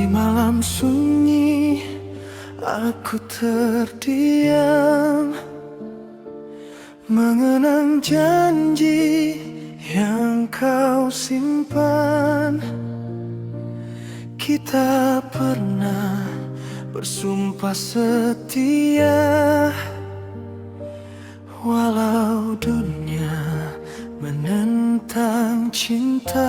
malam sunyi, aku terdiam, mengenang janji yang kau simpan. Kita pernah bersumpah setia, walau dunia menentang cinta.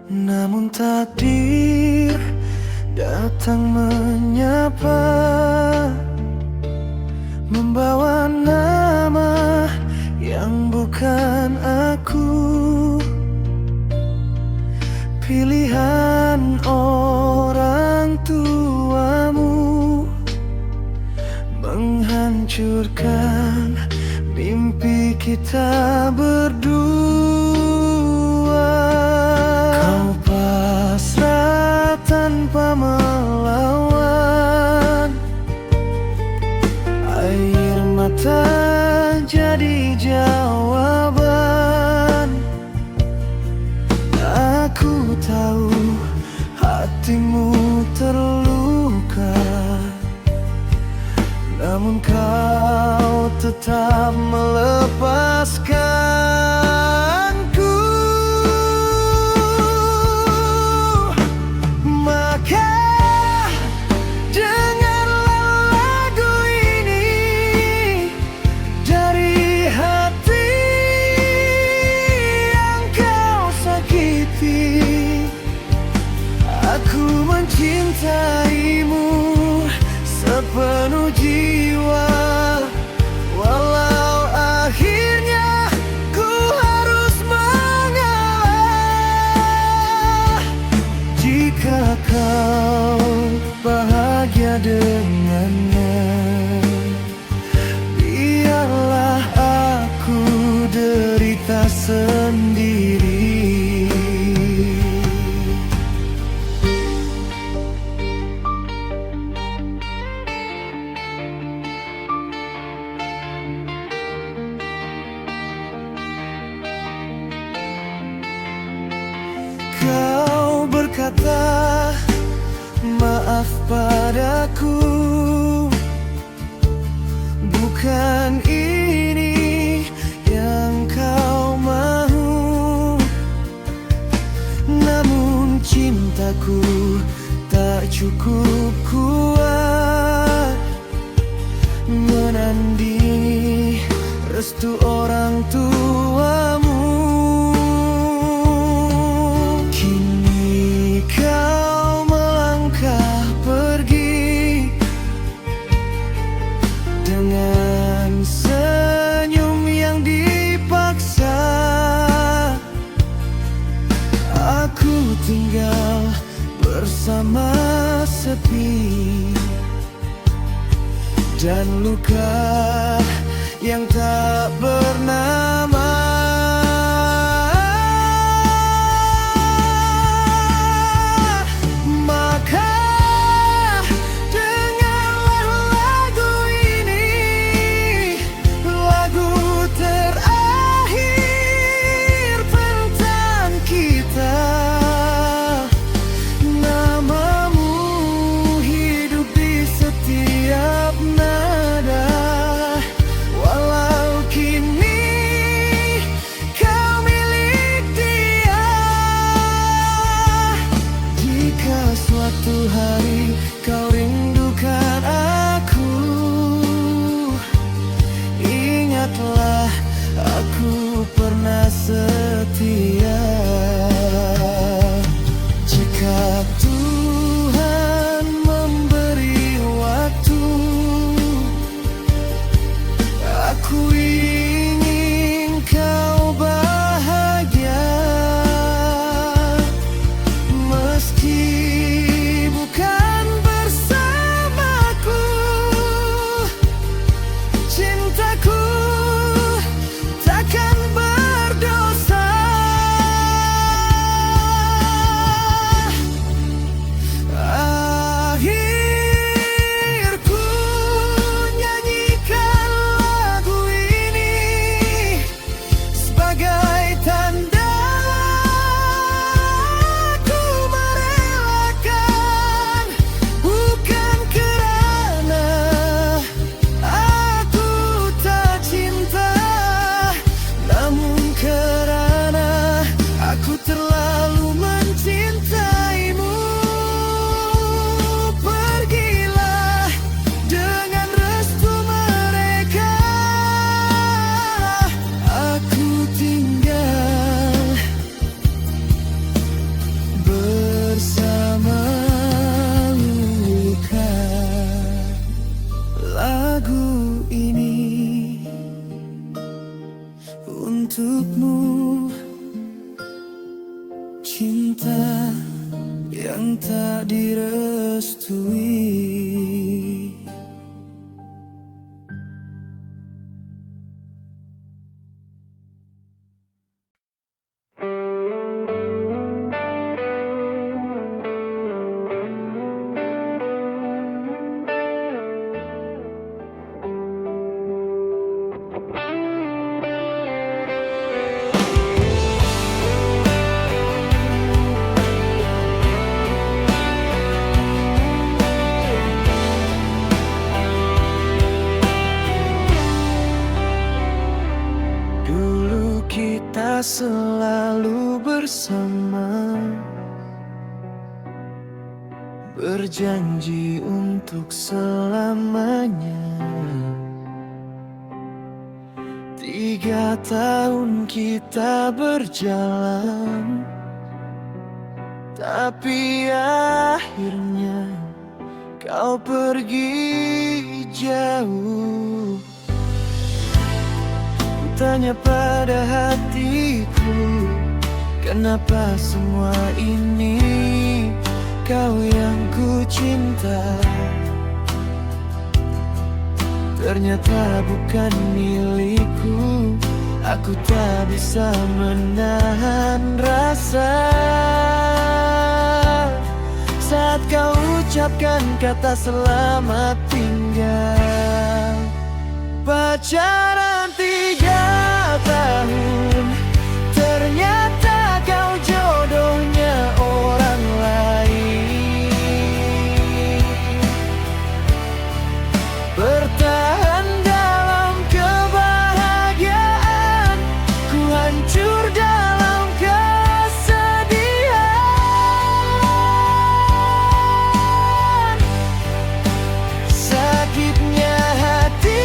Namun takdir datang menyapa, membawa nama yang bukan aku. Pilihan orang tuamu menghancurkan mimpi kita berdua. Kau pasrah tanpa melawan, air mata jadi jawaban. Aku tahu hatimu terluka, namun kau tetap melepaskanku. Maka dengarlah lagu ini dari hati yang kau sakiti. Aku mencintaimu sepenuh jiwa, walau akhirnya ku harus mengalah. Jika kau bahagia dengannya, biarlah aku derita sendiri. Kau berkata maaf padaku, bukan ini yang kau mau. Namun cintaku tak cukup kuat menandingi restu orang tuamu. Dengan senyum yang dipaksa, aku tinggal bersama sepi dan luka yang tak bernama. yang tak direstui. Dulu kita selalu bersama, berjanji untuk selamanya. 3 tahun kita berjalan, tapi akhirnya kau pergi jauh. Tanya pada hatiku, kenapa semua ini kau yang ku cinta? Ternyata bukan milikku. Aku tak bisa menahan rasa saat kau ucapkan kata selamat tinggal. Pacaran 3 tahun, ternyata kau jodohnya orang lain. Bertahan dalam kebahagiaan, ku hancur dalam kesedihan. Sakitnya hati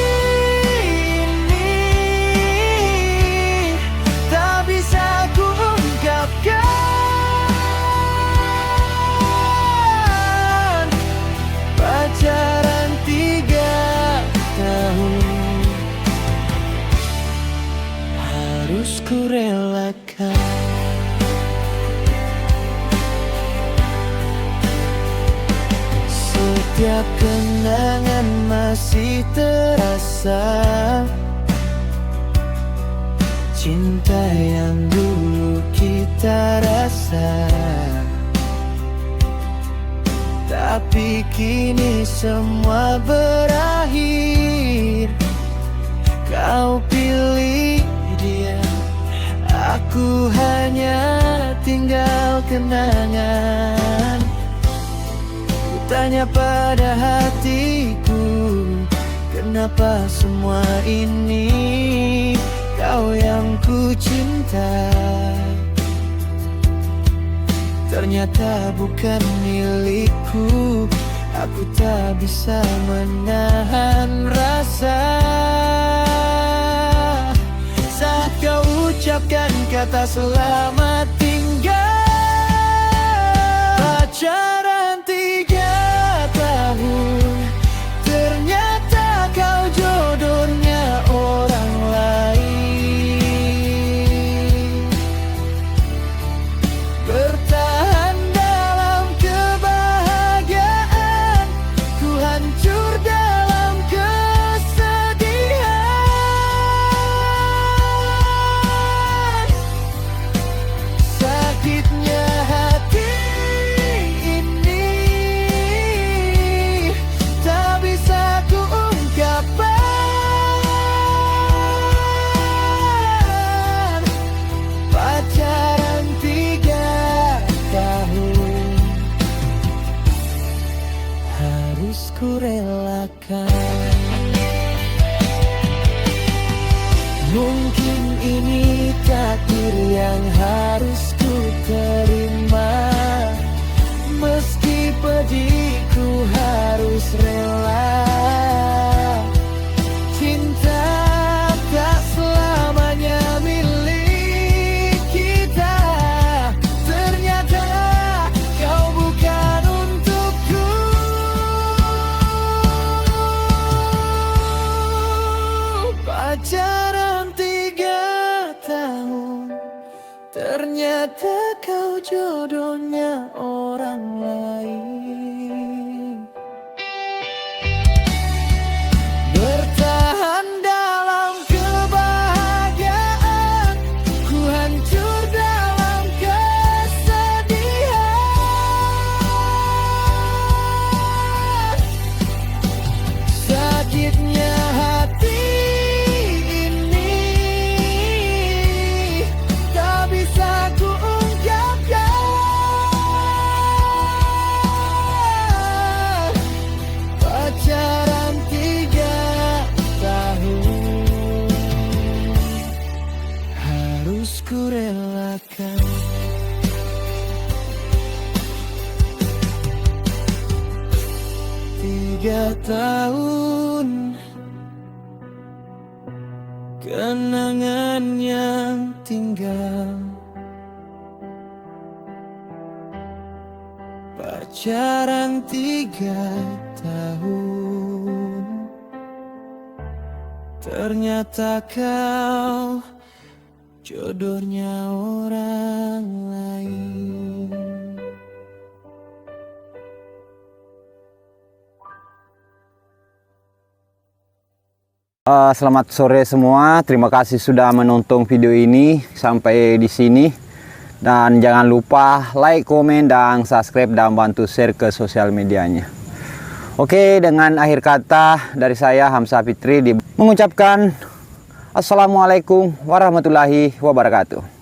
harus ku relakan. Setiap kenangan masih terasa, cinta yang dulu kita rasa. Tapi kini semua berakhir, kau pilih dia, aku hanya tinggal kenangan. Ku tanya pada hatiku, kenapa semua ini kau yang ku cinta? Ternyata bukan milikku. Aku tak bisa menahan rasa saat kau ucapkan kata selamat tinggal. Pacaran 3 tahun, ternyata kau jodohnya orang lain. Bertahan dalam kebahagiaan, ku hancur dalam kesedihan. Sakitnya hati ini tak bisa ku ungkapkan. Pacaran 3 tahun, harus ku relakan. Mungkin ini takdir yang harus ku terima, meski pedihku harus rela. Cinta tak selamanya milik kita. Ternyata kau bukan untukku. Pacaran 3 tahun, ternyata kau jodohnya orang tahun, kenangan yang tinggal. Pacaran 3 tahun, ternyata kau jodohnya orang lain. Selamat sore semua. Terima kasih sudah menonton video ini sampai di sini. Dan jangan lupa like, komen, dan subscribe dan bantu share ke sosial medianya. Oke, dengan akhir kata dari saya Hamzah Fitri mengucapkan Assalamualaikum warahmatullahi wabarakatuh.